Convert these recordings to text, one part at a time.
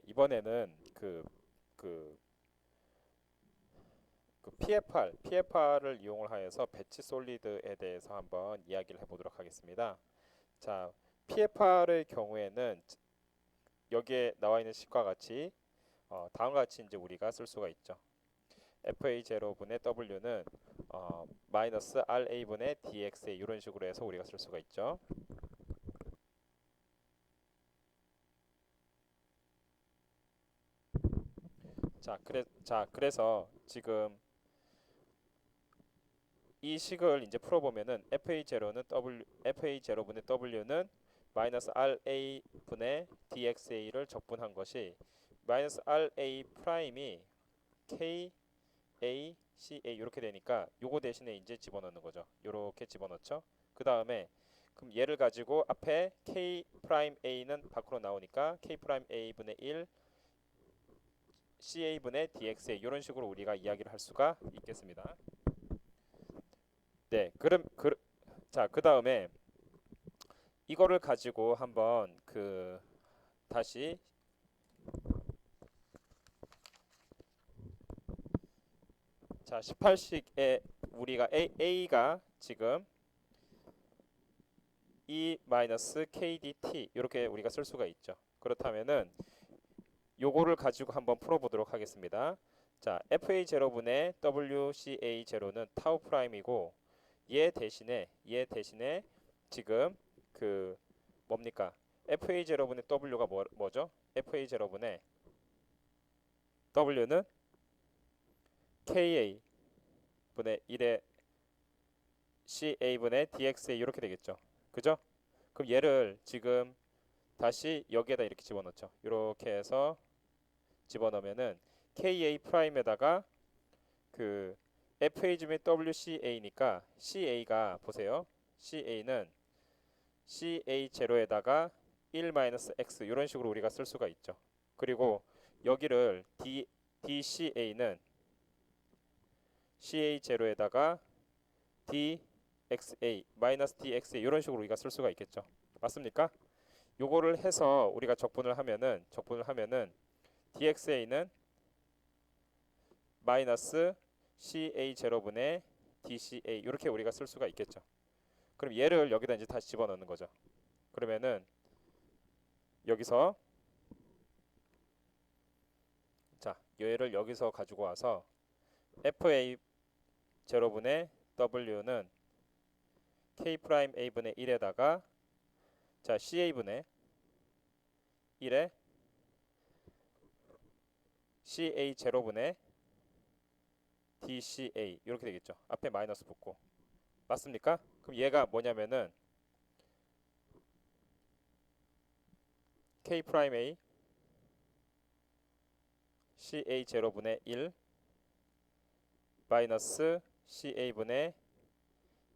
이번에는 그, PFR을 이용을 하여서 배치 솔리드에 대해서 한번 이야기를 해보도록 하겠습니다. 자, PFR의 경우에는 여기에 나와 있는 식과 같이 다음과 같이 이제 우리가 쓸 수가 있죠. FA0분의 W는 마이너스 RA분의 DXA 이런 식으로 해서 우리가 쓸 수가 있죠. 그래서 지금 이 식을 이제 풀어보면은 FA0분의 W는 마이너스 RA 분의 DXA를 적분한 것이 마이너스 RA 프라임이 KA, CA 이렇게 되니까 요거 대신에 이제 집어넣는 거죠. 요렇게 집어넣죠. 그 다음에 그럼 얘를 가지고 앞에 K 프라임 A는 밖으로 나오니까 K 프라임 A 분의 1 CA 분의 DXA 이런 식으로 우리가 이야기를 할 수가 있겠습니다. 네, 그 다음에 이거를 가지고 한번 다시 18식에 우리가 A가 지금 E-KDT 이렇게 우리가 쓸 수가 있죠. 그렇다면은 요거를 가지고 한번 풀어보도록 하겠습니다. 자, FA0분의 WCA0는 타우 프라임이고 얘 대신에 지금 뭡니까? FA0분의 W가 뭐죠? FA0분의 W는 KA 분의 1의 CA분의 DXA 이렇게 되겠죠. 그죠? 그럼 얘를 지금 다시 여기에다 이렇게 집어넣죠. 이렇게 해서 집어넣으면은 KA 프라임에다가 FA 줌의 WCA니까 CA가 보세요. CA는 CA0에다가 1-X 이런 식으로 우리가 쓸 수가 있죠. 그리고 여기를 DCA는 CA0에다가 DXA DXA 이런 식으로 우리가 쓸 수가 있겠죠. 맞습니까? 요거를 해서 우리가 적분을 하면은 DXA는 마이너스 CA0분의 DCA 이렇게 우리가 쓸 수가 있겠죠. 그럼 얘를 여기다 이제 다시 집어넣는 거죠. 그러면은 여기서 얘를 여기서 가지고 와서 FA0분의 W는 K'A분의 1에다가 CA분의 1에 CA0분의 DCA 이렇게 되겠죠. 앞에 마이너스 붙고. 맞습니까? 그럼 얘가 뭐냐면은 K'A CA0분의 1 마이너스 CA분의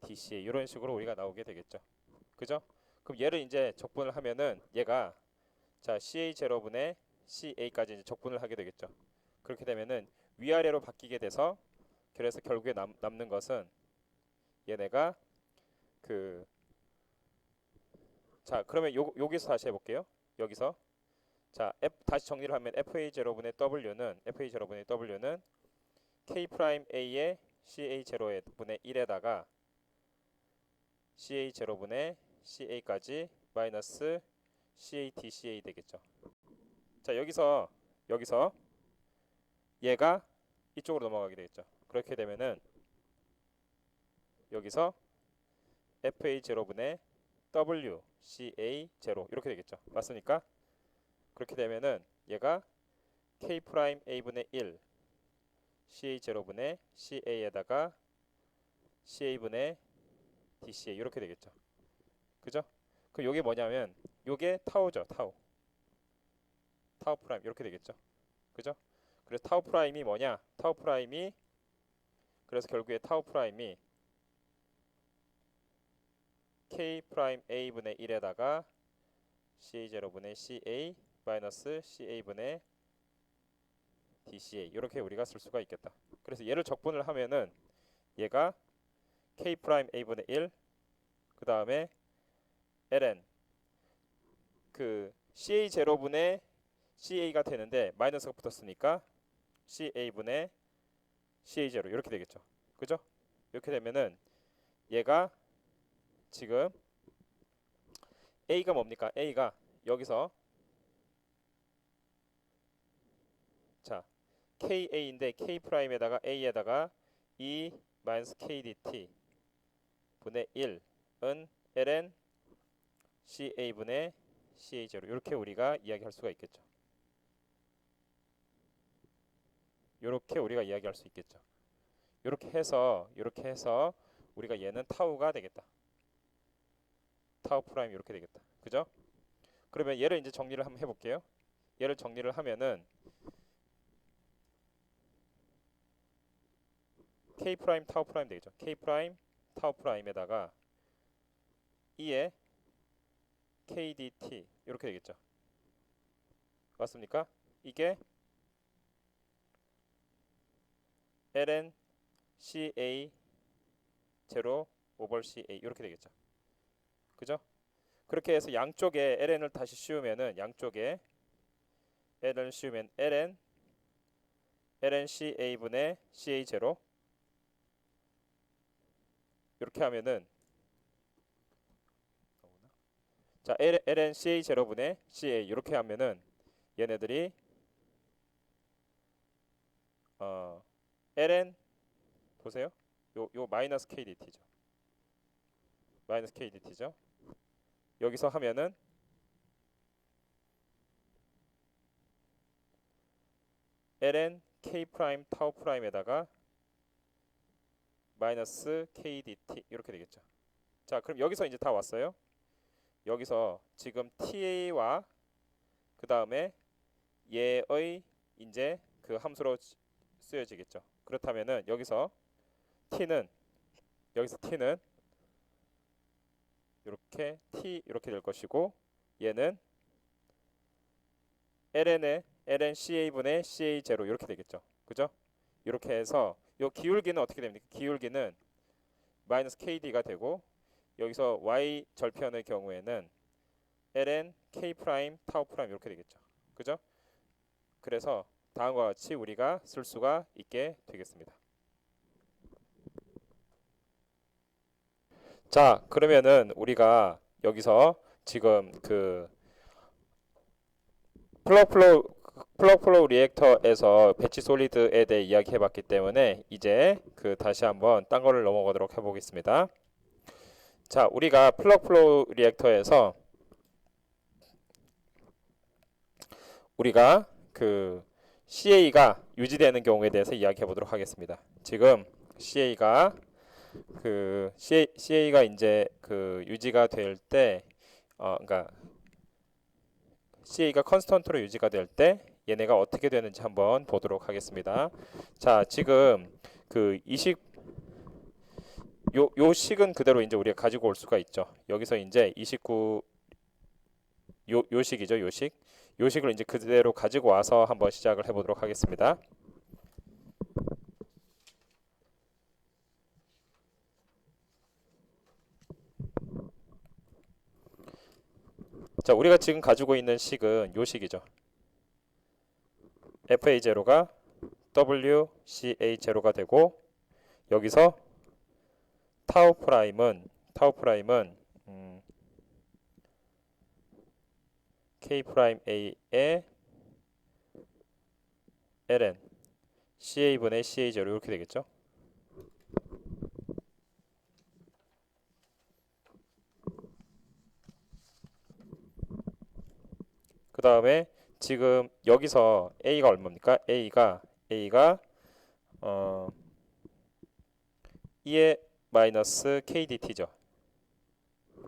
DCA 이런 식으로 우리가 나오게 되겠죠. 그죠? 그럼 얘를 이제 적분을 하면은 얘가 CA0분의 CA까지 이제 적분을 하게 되겠죠. 그렇게 되면은 위아래로 바뀌게 돼서 그래서 결국에 남는 것은 얘네가 그러면 여기서 다시 해볼게요. 여기서 다시 정리를 하면 FA0분의 W는 K'A의 CA0분의 1에다가 CA0분의 CA까지 마이너스 CADCA 되겠죠. 여기서 얘가 이쪽으로 넘어가게 되겠죠. 그렇게 되면은 여기서 FA0분의 WCA0 이렇게 되겠죠. 맞습니까? 그렇게 되면은 얘가 K'A분의 1 CA0분의 CA에다가 CA분의 DCA 이렇게 되겠죠. 그죠? 그럼 요게 뭐냐면 요게 타우죠. 타우 프라임 이렇게 되겠죠. 그죠? 그래서 타우 프라임이 뭐냐? 그래서 결국에 타우 프라임이 K 프라임 A분의 1에다가 CA0분의 CA 마이너스 CA분의 DCA 이렇게 우리가 쓸 수가 있겠다. 그래서 얘를 적분을 하면은 얘가 K 프라임 A분의 1 그 다음에 ln CA0분의 CA가 되는데 마이너스가 붙었으니까 CA분의 CA0 이렇게 되겠죠. 그죠? 이렇게 되면은 얘가 지금 A가 뭡니까? A가 여기서 자 KA인데 K 프라임에다가 A에다가 E 마이너스 KDT 분의 1은 ln CA분의 CA0 이렇게 우리가 이야기할 수가 있겠죠. 이렇게 우리가 이야기할 수 있겠죠. 이렇게 해서 우리가 얘는 타우가 되겠다. 타우 프라임 이렇게 되겠다. 그죠? 그러면 얘를 이제 정리를 한번 해볼게요. 얘를 정리를 하면은 K 프라임 타우 프라임 되겠죠. K 프라임 타우 프라임에다가 E에 KDT 이렇게 되겠죠. 맞습니까? 이게 ln CA 0 오버 CA 이렇게 되겠죠. 그죠? 그렇게 해서 양쪽에 ln을 다시 씌우면은 양쪽에 ln을 씌우면 ln CA분의 CA 0 이렇게 하면은 자 ln CA 0분의 CA 이렇게 하면은 얘네들이 ln 보세요. 요 마이너스 KDT죠. 마이너스 KDT죠. 여기서 하면은 ln K 프라임 타우 프라임에다가 마이너스 KDT 이렇게 되겠죠. 자, 그럼 여기서 이제 다 왔어요. 여기서 지금 TA와 그 다음에 얘의 이제 그 함수로 쓰여지겠죠. 그렇다면은 여기서 T는 이렇게 T 이렇게 될 것이고 얘는 ln CA분의 CA0 이렇게 되겠죠. 그죠? 이렇게 해서 요 기울기는 어떻게 됩니까? 기울기는 마이너스 KD가 되고 여기서 Y 절편의 경우에는 ln K 프라임 타우 프라임 이렇게 되겠죠. 그죠? 그래서 다음과 같이 우리가 쓸 수가 있게 되겠습니다. 자, 그러면은 우리가 여기서 지금 그 플럭플로우 리액터에서 배치 솔리드에 대해 이야기해봤기 때문에 이제 그 다시 한번 딴 거를 넘어가도록 해보겠습니다. 자, 우리가 플럭플로우 리액터에서 우리가 그 CA가 유지되는 경우에 대해서 이야기해 보도록 하겠습니다. 지금 CA가 이제 그 유지가 될 때, 그러니까 CA가 컨스턴트로 유지가 될 때 얘네가 어떻게 되는지 한번 보도록 하겠습니다. 자, 지금 그 요 식은 그대로 이제 우리가 가지고 올 수가 있죠. 여기서 이제 29 요 식이죠, 요 식을 이제 그대로 가지고 와서 한번 시작을 해보도록 하겠습니다. 자, 우리가 지금 가지고 있는 식은 요 식이죠. FA0가 WCA0가 되고 여기서 타우 프라임은 K 프라임 A의 ln CA분의 CA0 이렇게 되겠죠. 그 다음에 지금 여기서 A가 얼마입니까? A가 2의 마이너스 KDT죠.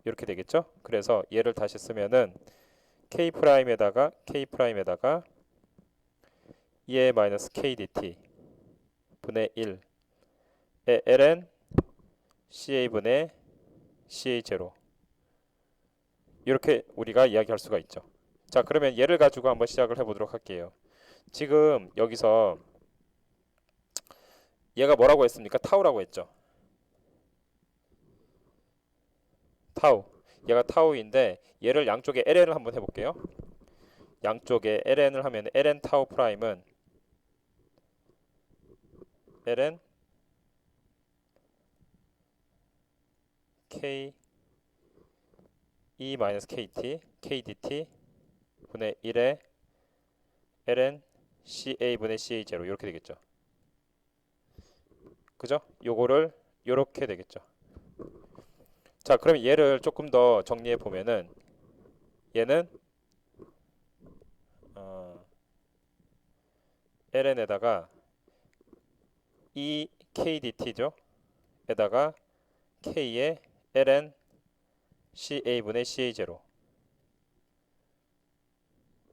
이렇게 되겠죠. 그래서 얘를 다시 쓰면은 K 프라임에다가 2의 마이너스 KDT 분의 1의 ln CA분의 CA0 이렇게 우리가 이야기할 수가 있죠. 자, 그러면 얘를 가지고 한번 시작을 해보도록 할게요. 지금 여기서 얘가 뭐라고 했습니까? 타우라고 했죠. 타우. 얘가 타우인데 얘를 양쪽에 ln을 한번 해볼게요. 양쪽에 ln을 하면 ln 타우 프라임은 ln k e 마이너스 kt kdt 분의 1에 ln ca 분의 ca 제로 이렇게 되겠죠. 그죠? 요거를 요렇게 되겠죠. 자, 그럼 얘를 조금 더 정리해 보면은 얘는 ln에다가 e kdt죠. 에다가 k에 ln ca 분의 ca 제로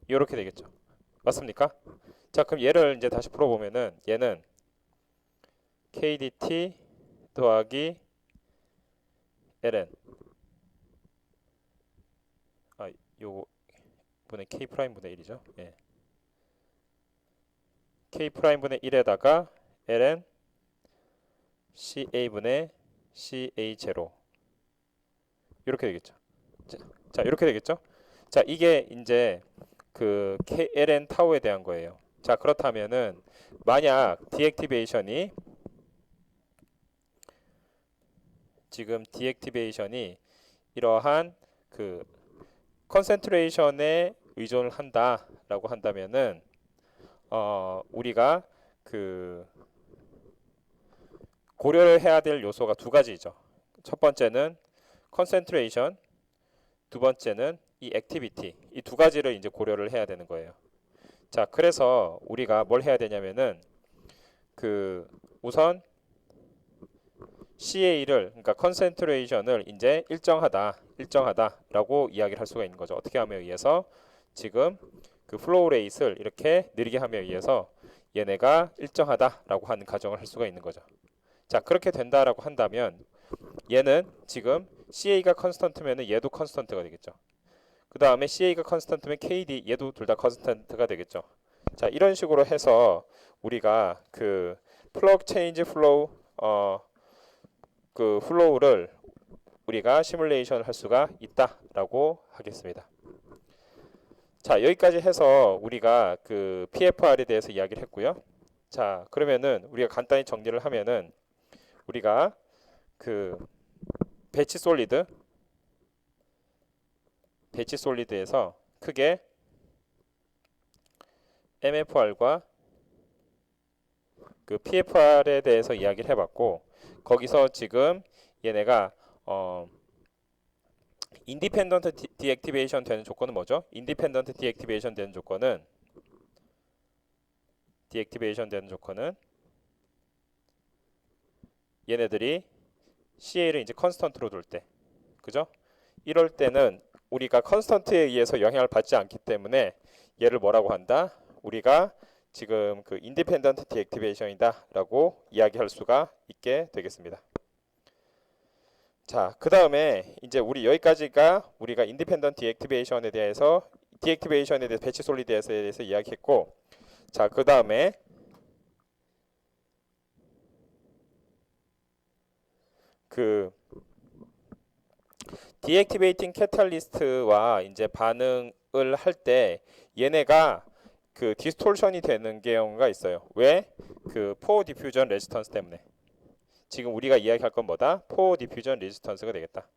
이렇게 되겠죠. 맞습니까? 자, 그럼 얘를 이제 다시 풀어보면은 얘는 kdt 더하기 ln 요거 분의 k 프라임 분의 1이죠. 예. k 프라임 분의 1에다가 ln ca 분의 ca 제로 이렇게 되겠죠. 자, 이렇게 되겠죠. 자, 이게 이제 그 ln 타우에 대한 거예요. 자, 그렇다면은 만약 디액티베이션이 지금 디액티베이션이 이러한 그 컨센트레이션에 의존을 한다라고 한다면은 우리가 그 고려를 해야 될 요소가 두 가지죠. 첫 번째는 컨센트레이션, 두 번째는 이 액티비티. 이 두 가지를 이제 고려를 해야 되는 거예요. 자, 그래서 우리가 뭘 해야 되냐면은 그 우선 CA를 그러니까 컨센트레이션을 이제 일정하다라고 이야기를 할 수가 있는 거죠. 어떻게 함에 의해서 지금 그 플로우 레이트를 이렇게 느리게 함에 의해서 얘네가 일정하다라고 하는 가정을 할 수가 있는 거죠. 자, 그렇게 된다라고 한다면 얘는 지금 CA가 컨스턴트면은 얘도 컨스턴트가 되겠죠. 그 다음에 CA가 컨스턴트면 KD 얘도 둘 다 컨스턴트가 되겠죠. 자, 이런 식으로 해서 우리가 그 플러그 체인지 플로우 그 플로우를 우리가 시뮬레이션을 할 수가 있다라고 하겠습니다. 자, 여기까지 해서 우리가 그 PFR에 대해서 이야기를 했고요. 자, 그러면은 우리가 간단히 정리를 하면은 우리가 그 배치 솔리드에서 크게 MFR과 그 PFR에 대해서 이야기를 해봤고 거기서 지금 얘네가 인디펜던트 디액티베이션 되는 조건은 뭐죠? 인디펜던트 디액티베이션 되는 조건은 얘네들이 CA를 이제 컨스턴트로 둘 때, 그죠? 이럴 때는 우리가 컨스턴트에 의해서 영향을 받지 않기 때문에 얘를 뭐라고 한다? 우리가 지금 그 인디펜던트 디액티베이션이다라고 이야기할 수가 있게 되겠습니다. 자, 그 다음에 이제 우리 여기까지가 우리가 인디펜던트 디액티베이션에 대해서 배치 솔리드에 대해서 이야기했고, 자, 그 다음에 그 디액티베이팅 캐탈리스트와 이제 반응을 할 때 얘네가 그 디스톨션이 되는 경우가 있어요. 왜? 그 포어 디퓨전 레지스턴스 때문에. 지금 우리가 이야기할 건 뭐다? 포어 디퓨전 레지스턴스가 되겠다.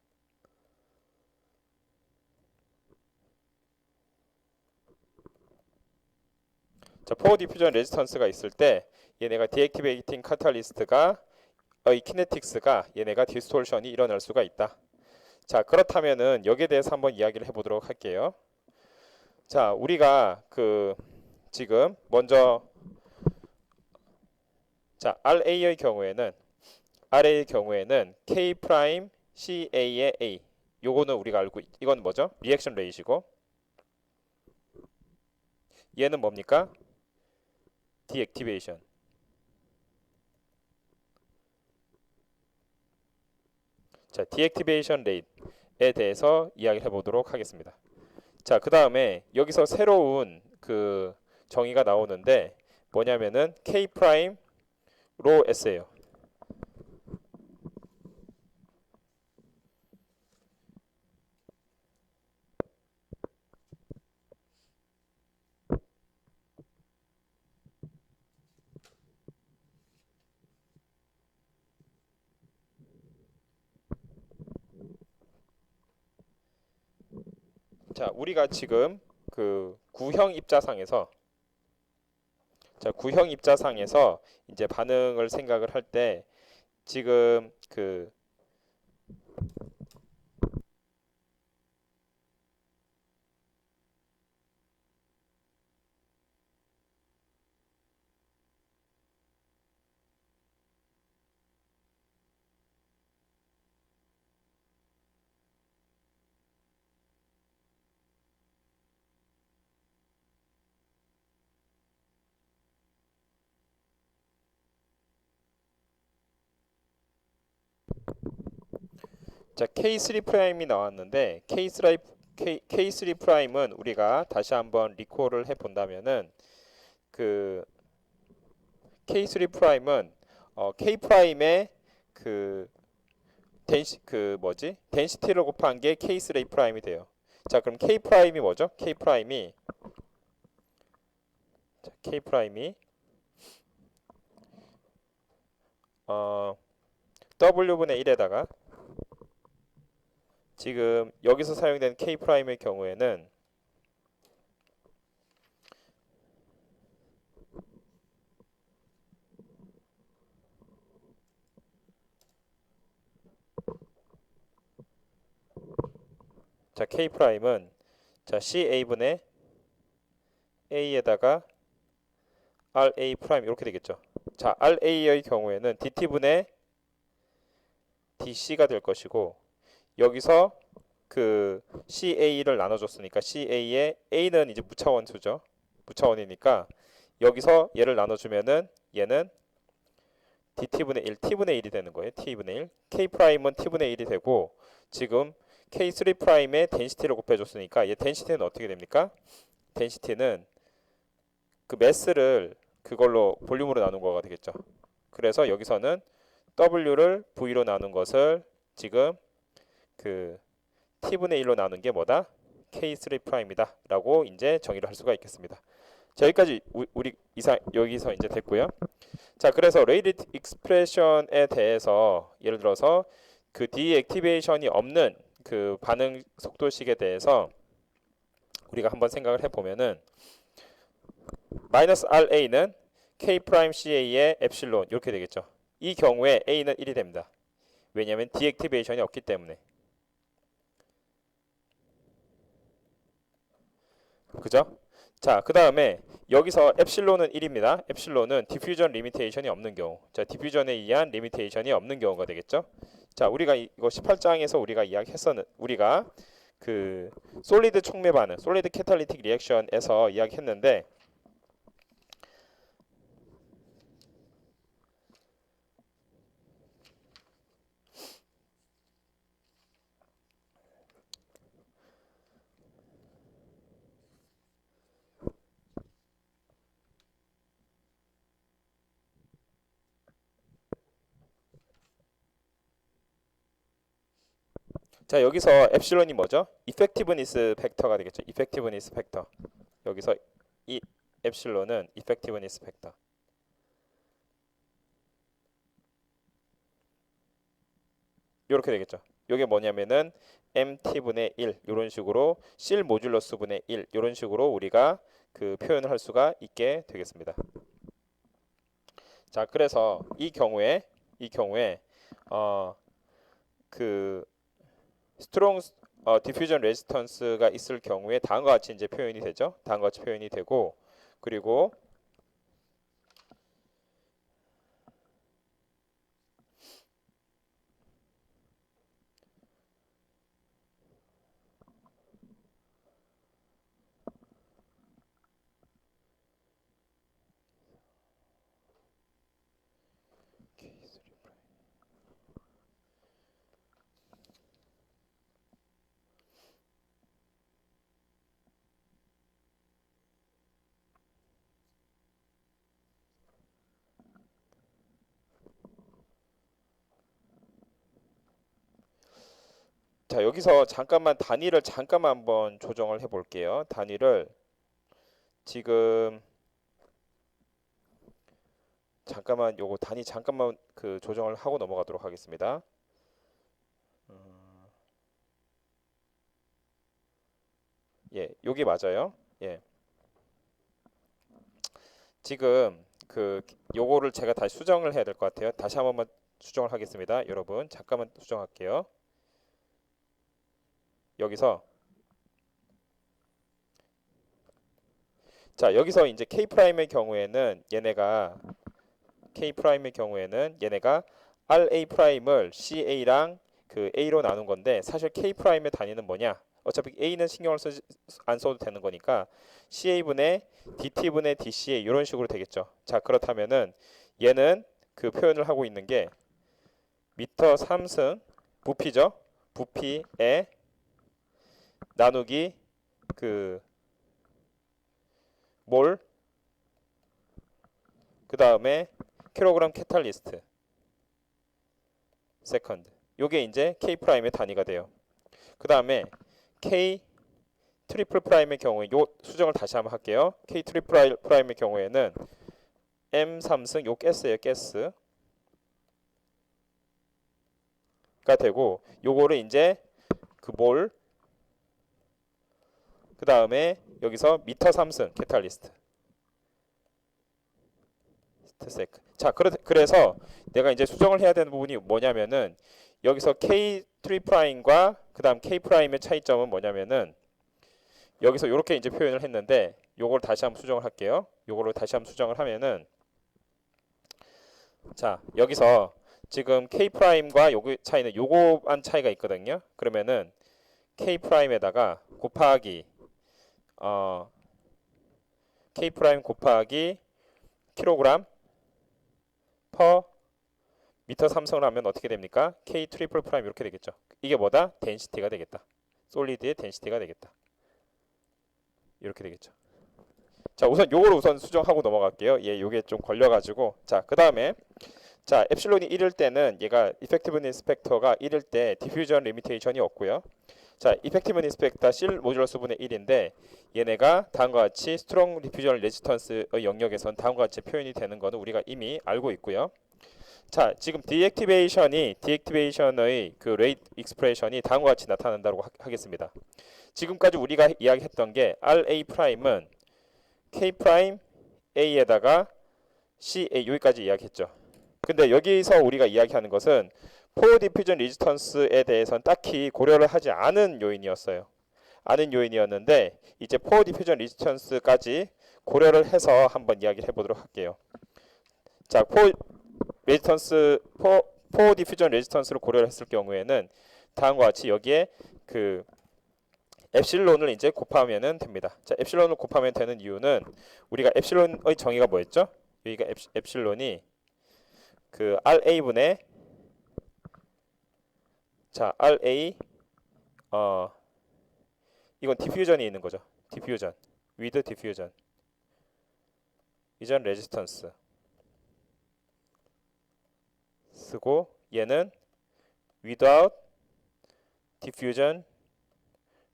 자, 포어 디퓨전 레지스턴스가 있을 때 얘네가 디액티베이팅 카탈리스트가 이 키네틱스가 얘네가 디스톨션이 일어날 수가 있다. 자, 그렇다면은 여기에 대해서 한번 이야기를 해보도록 할게요. 자, 우리가 그 지금 먼저 자 RA의 경우에는 K 프라임 CA의 A 요거는 우리가 알고 이건 뭐죠? 리액션 레이시고 얘는 뭡니까? 디액티베이션. 자, 디액티베이션 레이트에 대해서 이야기를 해보도록 하겠습니다. 자, 그 다음에 여기서 새로운 그 정의가 나오는데 뭐냐면은 K 프라임 로 S예요. 자, 우리가 지금 그 구형 입자상에서 구형 입자상에서 이제 반응을 생각을 할 때 지금 그 자, K3 프라임이 나왔는데 K3 프라임은 우리가 다시 한번 리콜을 해 본다면은 그 K3 프라임은 K 프라임의 그 덴시티를 곱한 게 K3 프라임이 돼요. 자, 그럼 K 프라임이 뭐죠? K 프라임이 W분의 1에다가 지금 여기서 사용된 K 프라임의 경우에는 자, K 프라임은 자, CA분의 A에다가 RA 프라임 이렇게 되겠죠. 자, RA의 경우에는 DT분의 DC가 될 것이고 여기서 그 CA를 나눠줬으니까 CA의 A는 이제 무차원수죠. 무차원이니까 여기서 얘를 나눠주면은 얘는 DT분의 1, T분의 1이 되는 거예요. T분의 1. K 프라임은 T분의 1이 되고 지금 K3 프라임의 덴시티를 곱해줬으니까 얘 덴시티는 어떻게 됩니까? 덴시티는 그 매스를 그걸로 볼륨으로 나눈 거가 되겠죠. 그래서 여기서는 W를 V로 나눈 것을 지금 그 T분의 1로 나눈 게 뭐다? K3 프라임이다 라고 이제 정의를 할 수가 있겠습니다. 자, 여기까지 우리 여기서 이제 됐고요. 자, 그래서 레이트 익스프레션에 대해서 예를 들어서 그 디액티베이션이 없는 그 반응 속도식에 대해서 우리가 한번 생각을 해보면은 마이너스 RA는 K 프라임 CA의 엡실론 이렇게 되겠죠. 이 경우에 A는 1이 됩니다. 왜냐하면 디액티베이션이 없기 때문에. 그죠? 자, 그 다음에 여기서 엡실론은 1입니다. 엡실론은 디퓨전 리미테이션이 없는 경우. 자, 디퓨전에 의한 리미테이션이 없는 경우가 되겠죠. 자, 우리가 이거 18장에서 우리가 그 솔리드 촉매 반응, 솔리드 캐탈리틱 리액션에서 이야기했는데 자, 여기서 엡실론이 뭐죠? 이펙티브니스 팩터가 되겠죠. 이펙티브니스 팩터. 여기서 이 엡실론은 이펙티브니스 팩터. 이렇게 되겠죠. 이게 뭐냐면은 MT분의 1 이런 식으로 실 모듈러스 분의 1 이런 식으로 우리가 그 표현을 할 수가 있게 되겠습니다. 자, 그래서 이 경우에 그 스트롱 디퓨전 레지스턴스가 있을 경우에 다음과 같이 이제 표현이 되죠. 다음과 같이 표현이 되고 그리고 자, 여기서 단위를 잠깐만 한번 조정을 해 볼게요. 단위를 지금 잠깐만 요거 단위 잠깐만 그 조정을 하고 넘어가도록 하겠습니다. 예, 여기 맞아요. 예. 지금 요거를 제가 다시 수정을 해야 될 것 같아요. 다시 한 번만 수정을 하겠습니다. 여러분, 잠깐만 수정할게요. 여기서 자, 여기서 이제 K 프라임의 경우에는 얘네가 RA 프라임을 CA랑 그 A로 나눈 건데 사실 K 프라임의 단위는 뭐냐? 어차피 A는 신경을 안 써도 되는 거니까 CA분의 DT분의 DCA 이런 식으로 되겠죠. 자, 그렇다면은 얘는 그 표현을 하고 있는 게 미터 3승 부피죠. 부피에 나누기 그 몰, 그 다음에 킬로그램 캐탈리스트 세컨드. 요게 이제 K 프라임의 단위가 돼요. 그 다음에 K 트리플 프라임의 경우에 요 수정을 다시 한번 할게요. K 트리플 프라임의 경우에는 M 3승 요 가스예요. 가스가 되고 요거를 이제 그 몰, 그 다음에 여기서 미터 3승 캐탈리스트 세컨드. 자, 그래서 내가 이제 수정을 해야 되는 부분이 뭐냐면은 여기서 K 트리프라임과 그 다음 K 프라임의 차이점은 뭐냐면은 여기서 이렇게 이제 표현을 했는데 요걸 다시 한번 수정을 할게요. 요거를 다시 한번 수정을 하면은 자, 여기서 지금 K 프라임과 요거 차이는 요거만 차이가 있거든요. 그러면은 K 프라임에다가 곱하기 K 프라임 곱하기 킬로그램 퍼 미터 3승을 하면 어떻게 됩니까? K 트리플 프라임 이렇게 되겠죠. 이게 뭐다? 덴시티가 되겠다. 솔리드의 덴시티가 되겠다. 이렇게 되겠죠. 자, 우선 요거를 우선 수정하고 넘어갈게요. 예, 요게 좀 걸려가지고 자, 그 다음에 자, 엡실론이 1일 때는 얘가 이펙티브니스 팩터가 1일 때 디퓨전 리미테이션이 없고요. 자, 이펙티브니스 팩터 실 모듈러스 분의 1인데 얘네가 다음과 같이 스트롱 디퓨전 레지스턴스의 영역에선 다음과 같이 표현이 되는 거는 우리가 이미 알고 있고요. 자, 지금 디액티베이션의 그 레이트 익스프레션이 다음과 같이 나타난다고 하겠습니다. 지금까지 우리가 이야기했던 게 RA 프라임은 K 프라임 A에다가 CA 여기까지 이야기했죠. 근데 여기서 우리가 이야기하는 것은 포 디퓨전 레지스턴스에 대해서는 딱히 고려를 하지 않은 요인이었어요. 요인이었는데 이제 포 디퓨전 레지스턴스까지 고려를 해서 한번 이야기를 해보도록 할게요. 자, 포 디퓨전 레지스턴스를 고려를 했을 경우에는 다음과 같이 여기에 그 엡실론을 이제 곱하면은 됩니다. 자, 엡실론을 곱하면 되는 이유는 우리가 엡실론의 정의가 뭐였죠? 여기가 엡실론이 그 RA분의 자, RA 이건 디퓨전이 있는 거죠. 디퓨전. with 디퓨전. 이전 레지스턴스 쓰고 얘는 without diffusion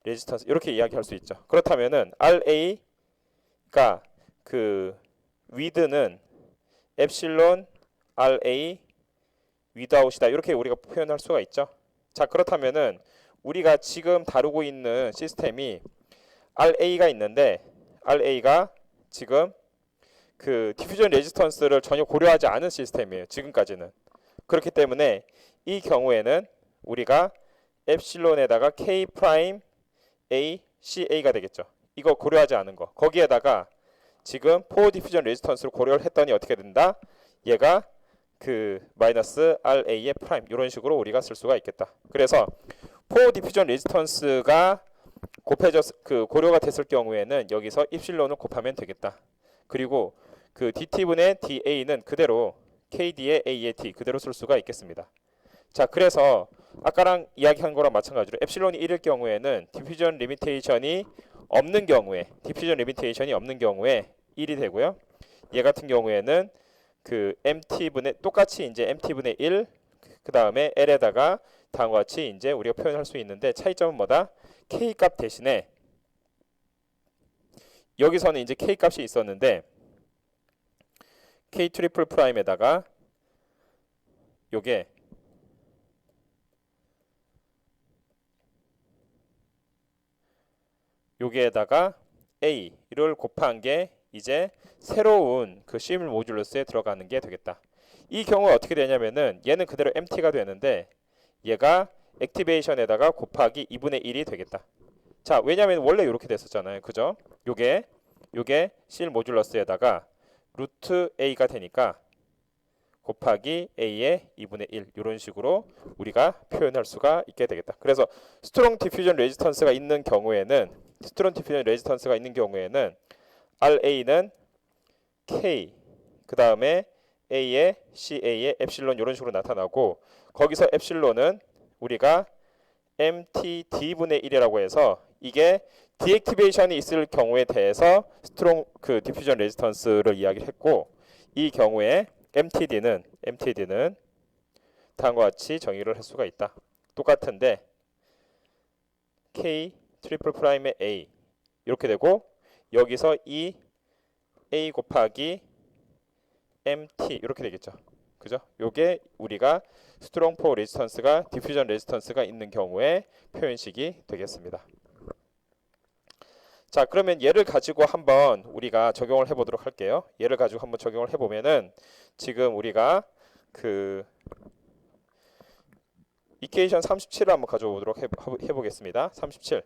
resistance 이렇게 이야기할 수 있죠. 그렇다면은 RA가 그 with는 엡실론 RA without이다 이렇게 우리가 표현할 수가 있죠. 자, 그렇다면은 우리가 지금 다루고 있는 시스템이 RA가 있는데 RA가 지금 그 디퓨전 레지스턴스를 전혀 고려하지 않은 시스템이에요. 지금까지는. 그렇기 때문에 이 경우에는 우리가 엡실론에다가 K 프라임 A CA가 되겠죠. 이거 고려하지 않은 거. 거기에다가 지금 포 디퓨전 레지스턴스를 고려를 했더니 어떻게 된다? 얘가 그 마이너스 RA의 프라임 이런 식으로 우리가 쓸 수가 있겠다. 그래서 포 디퓨전 레지스턴스가 고려가 됐을 경우에는 여기서 입실론을 곱하면 되겠다. 그리고 그 DT분의 DA는 그대로 KD의 A의 D 그대로 쓸 수가 있겠습니다. 자, 그래서 아까랑 이야기한 거랑 마찬가지로 엡실론이 1일 경우에는 디퓨전 리미테이션이 없는 경우에 1이 되고요. 얘 같은 경우에는 그 MT분의 똑같이 이제 MT분의 1 그 다음에 L에다가 다음과 같이 이제 우리가 표현할 수 있는데 차이점은 뭐다? K 값 대신에 여기서는 이제 K 값이 있었는데 K 트리플 프라임에다가 요게 여기에다가 A를 곱한 게 이제 새로운 그 C 모듈러스에 들어가는 게 되겠다. 이 경우가 어떻게 되냐면은 얘는 그대로 empty가 되는데 얘가 액티베이션에다가 곱하기 2분의 1이 되겠다. 자, 왜냐면 원래 이렇게 됐었잖아요. 그죠? 요게 C 모듈러스에다가 루트 A가 되니까 곱하기 A의 2분의 1 이런 식으로 우리가 표현할 수가 있게 되겠다. 그래서 스트롱 디퓨전 레지스턴스가 있는 경우에는 RA는 K 그 다음에 A의 CA의 엡실론 이런 식으로 나타나고 거기서 엡실론은 우리가 MTD분의 1이라고 해서 이게 디액티베이션이 있을 경우에 대해서 스트롱 그 디퓨전 레지스턴스를 이야기를 했고 이 경우에 MTD는 다음과 같이 정의를 할 수가 있다. 똑같은데 K 트리플 프라임의 A 이렇게 되고 여기서 이 A 곱하기 MT 이렇게 되겠죠. 그죠? 요게 우리가 스트롱 포 레지스턴스가 디퓨전 레지스턴스가 있는 경우에 표현식이 되겠습니다. 자, 그러면 얘를 가지고 한번 우리가 적용을 해보도록 할게요. 얘를 가지고 한번 적용을 해보면은 지금 우리가 그 이퀘이션 37을 한번 가져오도록 해보겠습니다. 37.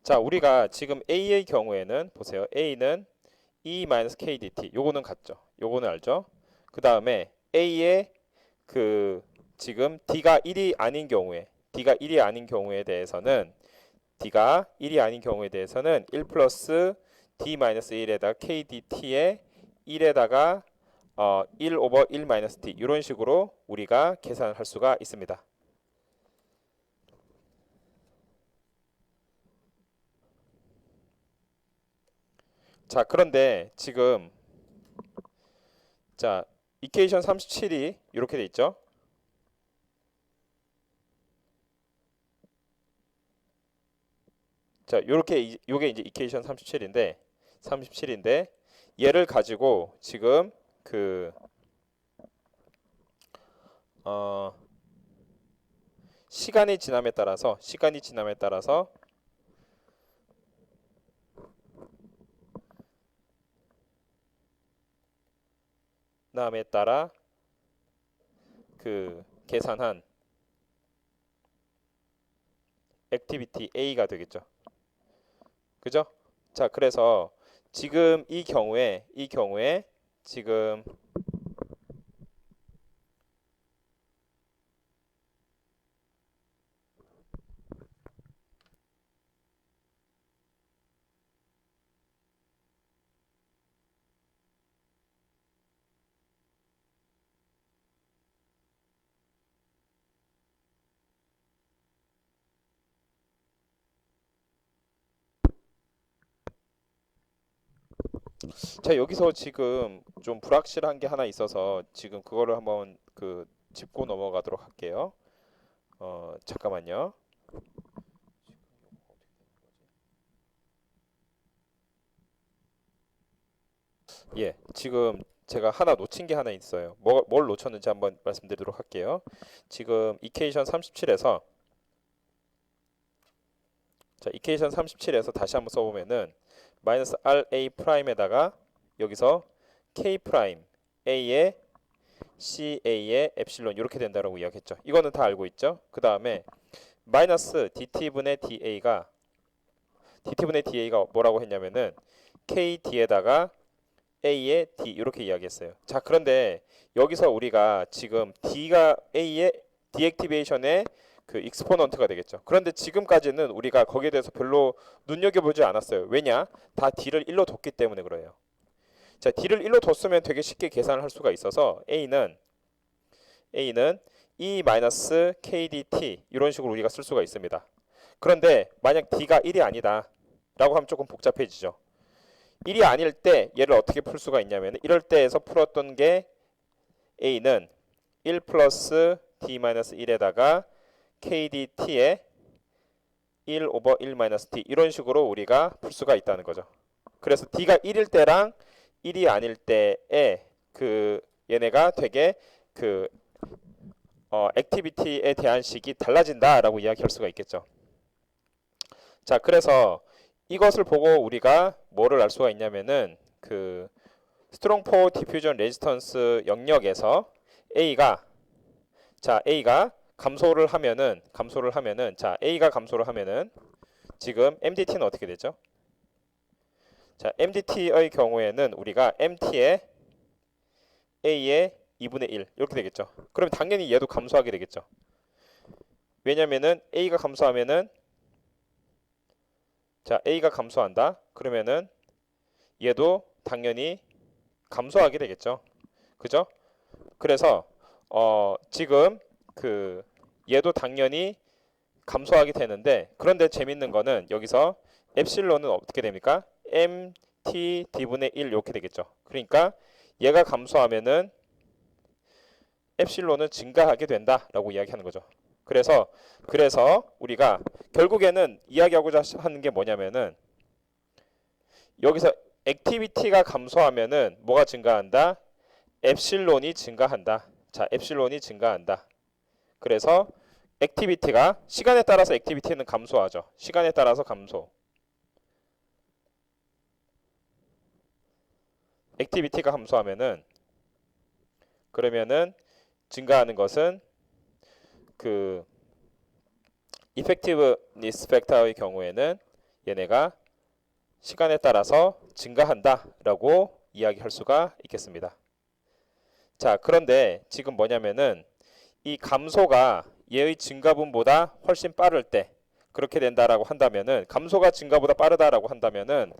자, 우리가 지금 A의 경우에는 보세요. A는 E-KDT. 요거는 같죠. 요거는 알죠? 그 다음에 A의 그 지금 D가 1이 아닌 경우에 D가 1이 아닌 경우에 대해서는 1 플러스 D-1에다가 KDT에 1에다가 1 오버 1 마이너스 D 이런 식으로 우리가 계산을 할 수가 있습니다. 자, 그런데 지금 자, 이퀘이션 37이 이렇게 돼 있죠. 자, 요게 이제 이퀘이션 37인데 얘를 가지고 지금 그 시간이 지남에 따라서 그 계산한 액티비티 A가 되겠죠. 그죠? 자, 그래서 지금 이 경우에 지금 자, 여기서 지금 좀 불확실한 게 하나 있어서 지금 그거를 한번 그 짚고 넘어가도록 할게요. 잠깐만요. 예, 지금 제가 하나 놓친 게 하나 있어요. 뭘 놓쳤는지 한번 말씀드리도록 할게요. 지금 이퀘이션 37에서 이퀘이션 37에서 다시 한번 써보면은 마이너스 RA 프라임에다가 여기서 K 프라임 A의 CA의 엡실론 이렇게 된다라고 이야기했죠. 이거는 다 알고 있죠. 그 다음에 마이너스 DT분의 DA가 뭐라고 했냐면은 KD에다가 A의 D 이렇게 이야기했어요. 자, 그런데 여기서 우리가 지금 D가 A의 디액티베이션의 그 익스포넌트가 되겠죠. 그런데 지금까지는 우리가 거기에 대해서 별로 눈여겨보지 않았어요. 왜냐? 다 D를 1로 뒀기 때문에 그래요. 자, D를 1로 뒀으면 되게 쉽게 계산을 할 수가 있어서 A는 E-KDT 이런 식으로 우리가 쓸 수가 있습니다. 그런데 만약 D가 1이 아니다 라고 하면 조금 복잡해지죠. 1이 아닐 때 얘를 어떻게 풀 수가 있냐면 이럴 때에서 풀었던 게 A는 1 플러스 D-1에다가 KDT에 1 오버 1 마이너스 t 이런 식으로 우리가 풀 수가 있다는 거죠. 그래서 d가 1일 때랑 1이 아닐 때에 그 얘네가 되게 그 액티비티에 대한 식이 달라진다라고 이야기할 수가 있겠죠. 자, 그래서 이것을 보고 우리가 뭐를 알 수가 있냐면은 그 스트롱 포 디퓨전 레지스턴스 영역에서 A가 감소를 하면은 자, A가 감소를 하면은 지금 MDT는 어떻게 되죠? 자, MDT의 경우에는 우리가 MT의 A의 2분의 1 이렇게 되겠죠. 그럼 당연히 얘도 감소하게 되겠죠. 왜냐면은 A가 감소하면은 자, A가 감소한다. 그러면은 얘도 당연히 감소하게 되겠죠. 그죠? 그래서 지금 그 얘도 당연히 감소하게 되는데 그런데 재밌는 거는 여기서 엡실론은 어떻게 됩니까? MT D분의 1 이렇게 되겠죠. 그러니까 얘가 감소하면은 엡실론은 증가하게 된다라고 이야기하는 거죠. 그래서 우리가 결국에는 이야기하고자 하는 게 뭐냐면은 여기서 액티비티가 감소하면은 뭐가 증가한다? 엡실론이 증가한다. 자, 엡실론이 증가한다. 그래서 액티비티가 시간에 따라서 액티비티는 감소하죠. 시간에 따라서 감소. 액티비티가 감소하면은 그러면은 증가하는 것은 그 이펙티브니스 팩터의 경우에는 얘네가 시간에 따라서 증가한다라고 이야기할 수가 있겠습니다. 자, 그런데 지금 뭐냐면은 이 감소가 얘의 증가분보다 훨씬 빠를 때 그렇게 된다라고 한다면은 감소가 증가보다 빠르다라고 한다면은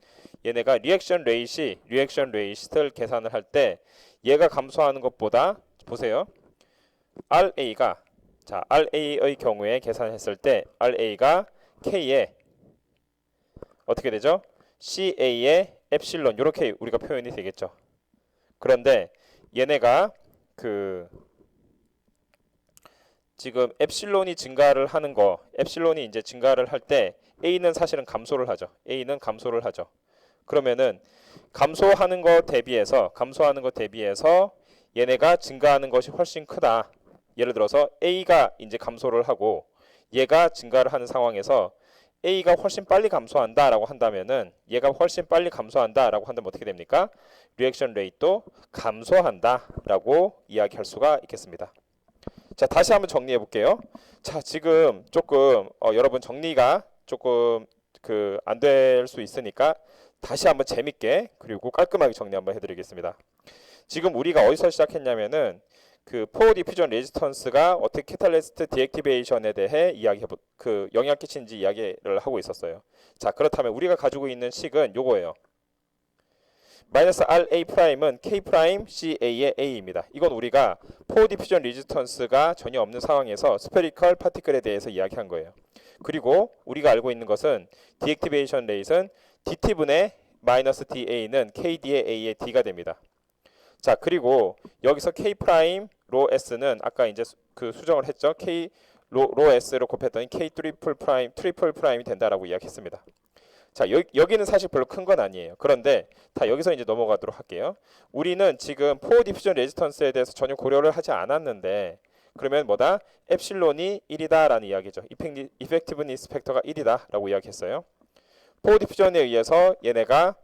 얘네가 리액션 레이트를 계산을 할 때 얘가 감소하는 것보다 보세요. RA가 자, RA의 경우에 계산했을 때 RA가 K에 어떻게 되죠? CA의 엡실론 이렇게 우리가 표현이 되겠죠. 그런데 얘네가 그 지금 엡실론이 증가를 하는 거, 엡실론이 이제 증가를 할 때 A는 사실은 감소를 하죠. A는 감소를 하죠. 그러면은 감소하는 거 대비해서 얘네가 증가하는 것이 훨씬 크다. 예를 들어서 A가 이제 감소를 하고 얘가 증가를 하는 상황에서 A가 훨씬 빨리 감소한다라고 한다면은 얘가 훨씬 빨리 감소한다라고 한다면 어떻게 됩니까? 리액션 레이트도 감소한다라고 이야기할 수가 있겠습니다. 자, 다시 한번 정리해 볼게요. 자, 지금 조금 여러분 정리가 조금 그 안 될 수 있으니까 다시 한번 재밌게 그리고 깔끔하게 정리 한번 해드리겠습니다. 지금 우리가 어디서 시작했냐면은 그 포 디퓨전 레지스턴스가 어떻게 캐탈리스트 디액티베이션에 대해 그 영향 끼치는지 이야기를 하고 있었어요. 자, 그렇다면 우리가 가지고 있는 식은 요거예요. 마이너스 RA 프라임은 K 프라임 CA의 A입니다. 이건 우리가 포 디퓨전 레지스턴스가 전혀 없는 상황에서 스페리컬 파티클에 대해서 이야기한 거예요. 그리고 우리가 알고 있는 것은 디액티베이션 레이트는 DT분의 마이너스 DA는 KD의 A의 D가 됩니다. 자, 그리고 여기서 K 프라임 로 S는 아까 이제 그 수정을 했죠. K 로 S로 곱했더니 K 트리플 프라임이 된다라고 이야기했습니다. 자, 여기는 사실 별로 큰 건 아니에요. 그런데 다 여기서 이제 넘어가도록 할게요. 우리는 지금 포 디퓨전 레지스턴스에 대해서 전혀 고려를 하지 않았는데 그러면 뭐다? 엡실론이 1이다라는 이야기죠. 이펙티브니스 팩터가 1이다라고 이야기했어요. 포 디퓨전에 의해서 얘네가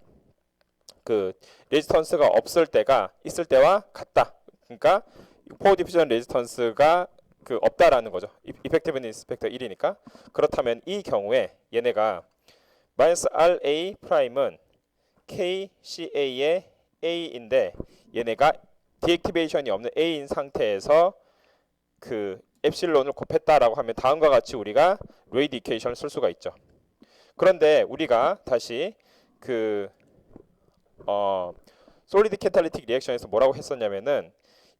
그 레지스턴스가 없을 때가 있을 때와 같다. 그러니까 포 디퓨전 레지스턴스가 그 없다라는 거죠. 이펙티브니스 팩터 1이니까. 그렇다면 이 경우에 얘네가 마이너스 RA 프라임은 KCA의 A인데 얘네가 디액티베이션이 없는 A인 상태에서 그 엡실론을 곱했다라고 하면 다음과 같이 우리가 레이드 이퀘이션을 쓸 수가 있죠. 그런데 우리가 다시 그 솔리드 캐탈리틱 리액션에서 뭐라고 했었냐면은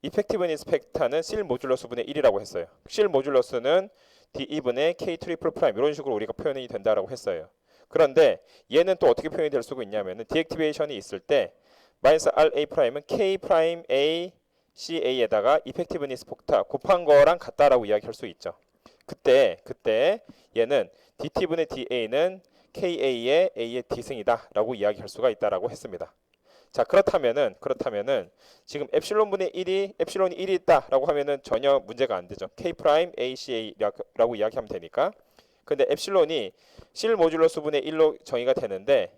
이펙티브니스 팩터는 실 모듈러스 분의 1이라고 했어요. 실 모듈러스는 D2분의 K 트리플 프라임 이런 식으로 우리가 표현이 된다라고 했어요. 그런데 얘는 또 어떻게 표현이 될 수가 있냐면은 디액티베이션이 있을 때 마이너스 RA 프라임은 K 프라임 A CA에다가 이펙티브니스 팩터 곱한 거랑 같다라고 이야기할 수 있죠. 그때 얘는 dt분의 da는 ka의 a의 d승이다라고 이야기할 수가 있다라고 했습니다. 자, 그렇다면은 지금 epsilon분의 1이 epsilon이 1이 있다라고 하면은 전혀 문제가 안 되죠. k 프라임 aca라고 이야기하면 되니까. 근데 epsilon이 실 모듈러스분의 1로 정의가 되는데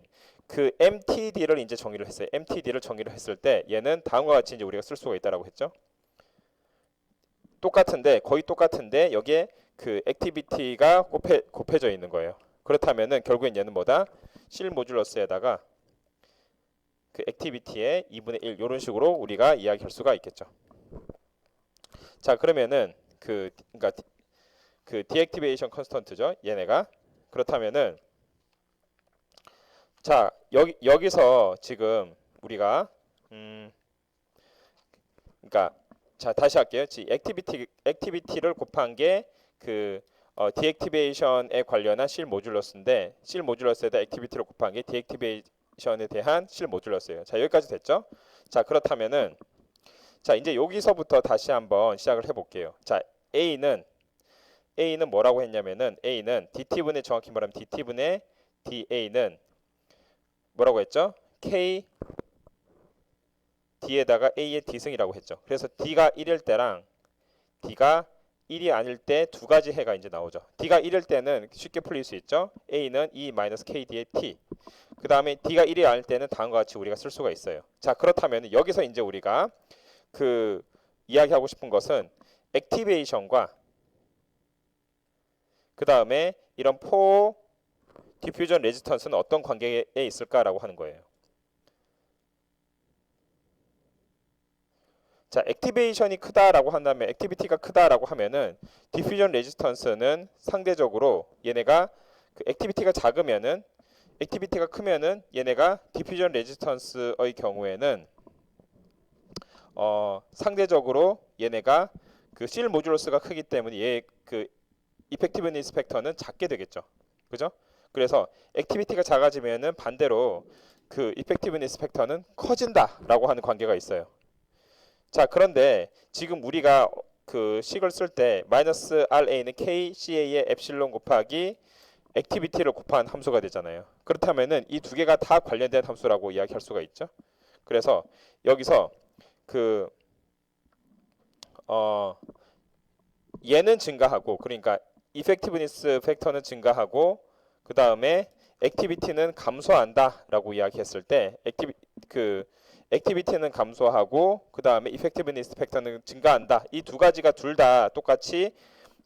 그 mtd를 이제 정의를 했어요. mtd를 정의를 했을 때 얘는 다음과 같이 이제 우리가 쓸 수가 있다라고 했죠. 거의 똑같은데 여기에 그 액티비티가 곱해져 있는 거예요. 그렇다면은 결국엔 얘는 뭐다? 실 모듈러스에다가 그 액티비티의 2분의 1 이런 식으로 우리가 이야기할 수가 있겠죠. 자, 그러면은 그러니까 그 디액티베이션 컨스턴트죠. 얘네가. 그렇다면은 자, 여기서 지금 우리가 그러니까 자, 다시 할게요. 액티비티를 곱한 게 그 디액티베이션에 관련한 실 모듈러스인데 실 모듈러스에다 액티비티를 곱한 게 디액티베이션에 대한 실 모듈러스예요. 자, 여기까지 됐죠? 자, 그렇다면은 자, 이제 여기서부터 다시 한번 시작을 해 볼게요. 자, A는 뭐라고 했냐면은 A는 DT분의 정확히 말하면 DT분의 DA는 뭐라고 했죠? K D에다가 A의 D승이라고 했죠. 그래서 D가 1일 때랑 D가 1이 아닐 때 두 가지 해가 이제 나오죠. D가 1일 때는 쉽게 풀릴 수 있죠. A는 E-KD의 T. 그 다음에 D가 1이 아닐 때는 다음과 같이 우리가 쓸 수가 있어요. 자, 그렇다면 여기서 이제 우리가 그 이야기하고 싶은 것은 액티베이션과 그 다음에 이런 포 디퓨전 레지스턴스는 어떤 관계에 있을까라고 하는 거예요. 자, 액티베이션이 크다라고 한다면 액티비티가 크다라고 하면은 디퓨전 레지스턴스는 상대적으로 얘네가 그 액티비티가 작으면은 액티비티가 크면은 얘네가 디퓨전 레지스턴스의 경우에는 상대적으로 얘네가 그 실 모듈러스가 크기 때문에 얘 그 이펙티브니스 팩터는 작게 되겠죠. 그죠? 그래서 액티비티가 작아지면은 반대로 그 이펙티브니스 팩터는 커진다라고 하는 관계가 있어요. 자, 그런데 지금 우리가 그 식을 쓸 때 마이너스 RA는 KCA의 엡실론 곱하기 액티비티를 곱한 함수가 되잖아요. 그렇다면은 이 두 개가 다 관련된 함수라고 이야기할 수가 있죠. 그래서 여기서 그 얘는 증가하고 그러니까 이펙티브니스 팩터는 증가하고 그 다음에 액티비티는 감소한다라고 이야기했을 때 액티비티는 감소하고 그 다음에 이펙티브니스 팩터는 증가한다. 이 두 가지가 둘 다 똑같이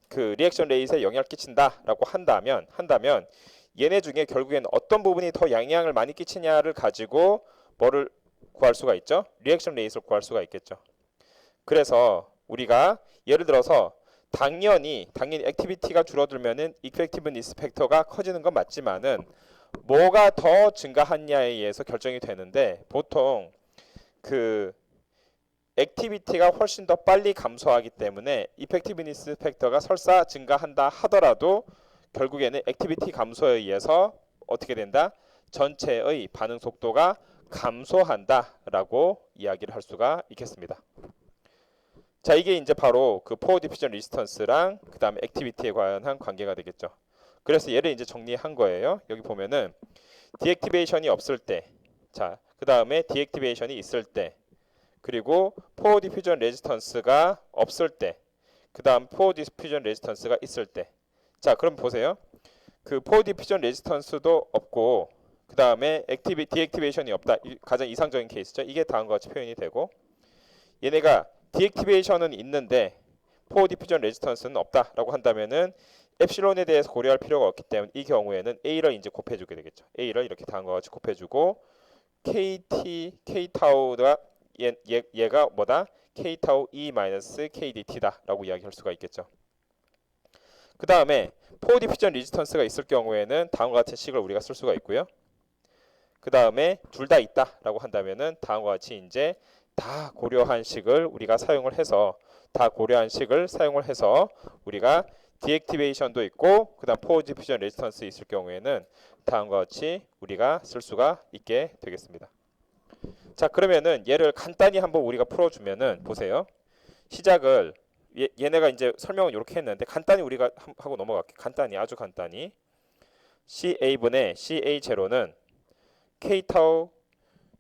그 리액션 레이트에 영향을 끼친다라고 한다면 얘네 중에 결국엔 어떤 부분이 더 영향을 많이 끼치냐를 가지고 뭐를 구할 수가 있죠? 리액션 레이트를 구할 수가 있겠죠. 그래서 우리가 예를 들어서 당연히 액티비티가 줄어들면은 이펙티브니스 팩터가 커지는 건 맞지만은 뭐가 더 증가하냐에 의해서 결정이 되는데 보통 그 액티비티가 훨씬 더 빨리 감소하기 때문에 이펙티브니스 팩터가 설사 증가한다 하더라도 결국에는 액티비티 감소에 의해서 어떻게 된다? 전체의 반응 속도가 감소한다라고 이야기를 할 수가 있겠습니다. 자, 이게 이제 바로 그 포어 디퓨전 리스턴스랑 그 다음에 액티비티에 관한 관계가 되겠죠. 그래서 얘를 이제 정리한 거예요. 여기 보면은 디액티베이션이 없을 때, 자, 그 다음에 디액티베이션이 있을 때, 그리고 포어 디퓨전 레지스턴스가 없을 때, 그 다음 포어 디퓨전 레지스턴스가 있을 때. 자, 그럼 보세요. 그 포어 디퓨전 레지스턴스도 없고, 그 다음에 디액티베이션이 없다. 가장 이상적인 케이스죠. 이게 다음과 같이 표현이 되고, 얘네가 디액티베이션은 있는데 포어 디퓨전 레지스턴스는 없다라고 한다면은 엡실론에 대해서 고려할 필요가 없기 때문에 이 경우에는 A를 이제 곱해주게 되겠죠. A를 이렇게 다음과 같이 곱해주고 K타우가 얘가 뭐다? K타우 E-KDT다라고 이야기할 수가 있겠죠. 그 다음에 포어 디퓨전 레지스턴스가 있을 경우에는 다음과 같은 식을 우리가 쓸 수가 있고요. 그 다음에 둘 다 있다라고 한다면은 다음과 같이 이제 다 고려한 식을 우리가 사용을 해서 우리가 디액티베이션도 있고 그다음 포어 디퓨전 레지스턴스 있을 경우에는 다음과 같이 우리가 쓸 수가 있게 되겠습니다. 자, 그러면은 얘를 간단히 한번 우리가 풀어주면은 보세요. 시작을 얘네가 이제 설명은 이렇게 했는데 간단히 우리가 하고 넘어갈게. 간단히 아주 간단히 CA분의 CA 제로는 K 타우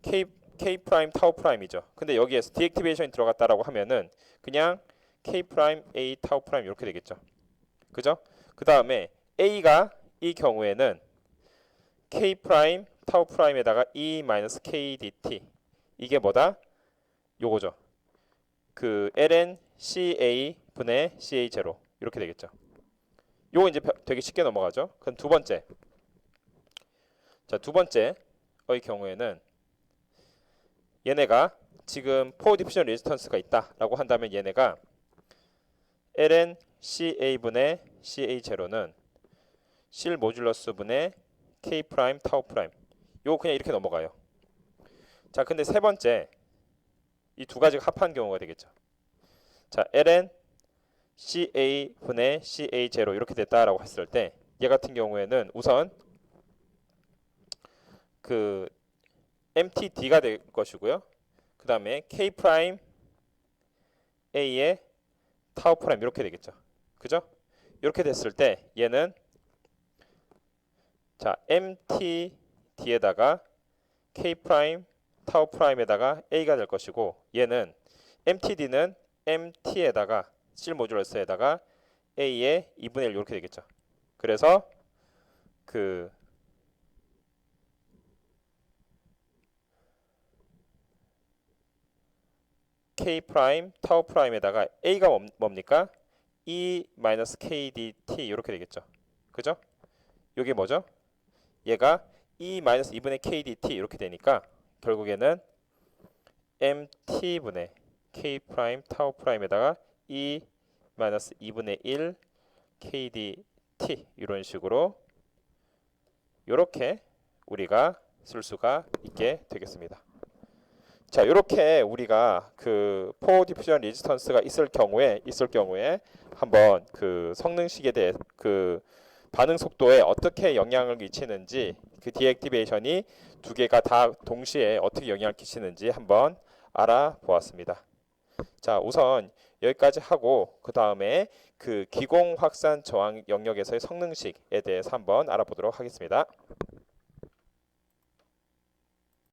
K 프라임 타우 프라임이죠. 근데 여기에서 디액티베이션이 들어갔다라고 하면은 그냥 K 프라임 A 타우 프라임 이렇게 되겠죠. 그죠? 그 다음에 A가 이 경우에는 K 프라임 타우 프라임에다가 E 마이너스 K dt 이게 뭐다? 요거죠. 그 ln CA 분의 CA 제로 이렇게 되겠죠. 요거 이제 되게 쉽게 넘어가죠. 그럼 두 번째. 자, 두 번째의 경우에는 얘네가 지금 포 디퓨전 레지스턴스가 있다라고 한다면 얘네가 ln CA 분의 CA 제로는 실 모듈러스 분의 K 프라임 타우 프라임. 요거 그냥 이렇게 넘어가요. 자, 근데 세 번째 이 두 가지가 합한 경우가 되겠죠. 자, ln CA 분의 CA 제로 이렇게 됐다라고 했을 때 얘 같은 경우에는 우선 그 MTD가 될 것이고요. 그 다음에 K 프라임 A의 타우 프라임 이렇게 되겠죠. 그죠? 이렇게 됐을 때 얘는 자 MTD에다가 K 프라임 타우 프라임에다가 A가 될 것이고 얘는 MTD는 MT에다가 실 모듈러스에다가 A의 2분의 1 이렇게 되겠죠. 그래서 그 K 프라임 타우 프라임에다가 A가 뭡니까? E 마이너스 K dt 이렇게 되겠죠. 그죠? 이게 뭐죠? 얘가 E 마이너스 2분의 K dt 이렇게 되니까 결국에는 MT 분의 K 프라임 타우 프라임에다가 E 마이너스 2분의 1 K dt 이런 식으로 이렇게 우리가 쓸 수가 있게 되겠습니다. 자, 이렇게 우리가 그 포 디퓨전 레지스턴스가 있을 경우에 한번 그 성능식에 대해 그 반응 속도에 어떻게 영향을 끼치는지 그 디액티베이션이 두 개가 다 동시에 어떻게 영향을 끼치는지 한번 알아보았습니다. 자, 우선 여기까지 하고 그 다음에 그 기공 확산 저항 영역에서의 성능식에 대해서 한번 알아보도록 하겠습니다.